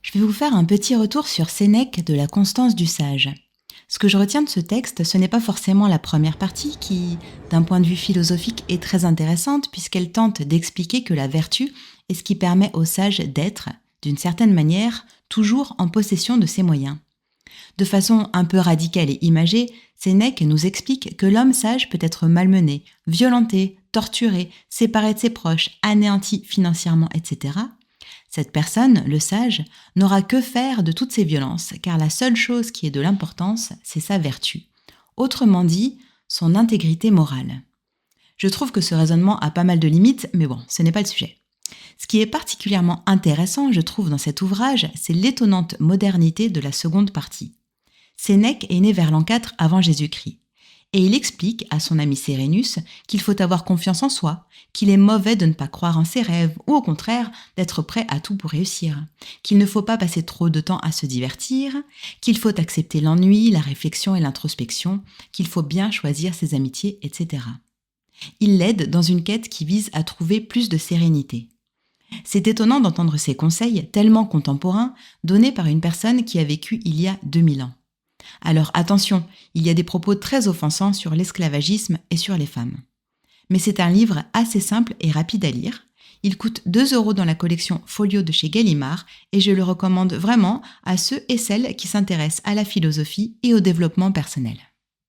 Je vais vous faire un petit retour sur Sénèque de la constance du sage. Ce que je retiens de ce texte, ce n'est pas forcément la première partie qui, d'un point de vue philosophique, est très intéressante puisqu'elle tente d'expliquer que la vertu est ce qui permet au sage d'être, d'une certaine manière, toujours en possession de ses moyens. De façon un peu radicale et imagée, Sénèque nous explique que l'homme sage peut être malmené, violenté, torturé, séparé de ses proches, anéanti financièrement, etc. Cette personne, le sage, n'aura que faire de toutes ces violences, car la seule chose qui ait de l'importance, c'est sa vertu. Autrement dit, son intégrité morale. Je trouve que ce raisonnement a pas mal de limites, mais bon, ce n'est pas le sujet. Ce qui est particulièrement intéressant, je trouve, dans cet ouvrage, c'est l'étonnante modernité de la seconde partie. Sénèque est né vers l'an 4 avant Jésus-Christ. Et il explique à son ami Sérénus qu'il faut avoir confiance en soi, qu'il est mauvais de ne pas croire en ses rêves, ou au contraire, d'être prêt à tout pour réussir, qu'il ne faut pas passer trop de temps à se divertir, qu'il faut accepter l'ennui, la réflexion et l'introspection, qu'il faut bien choisir ses amitiés, etc. Il l'aide dans une quête qui vise à trouver plus de sérénité. C'est étonnant d'entendre ces conseils, tellement contemporains, donnés par une personne qui a vécu il y a 2000 ans. Alors attention, il y a des propos très offensants sur l'esclavagisme et sur les femmes. Mais c'est un livre assez simple et rapide à lire. Il coûte 2 € dans la collection Folio de chez Gallimard et je le recommande vraiment à ceux et celles qui s'intéressent à la philosophie et au développement personnel.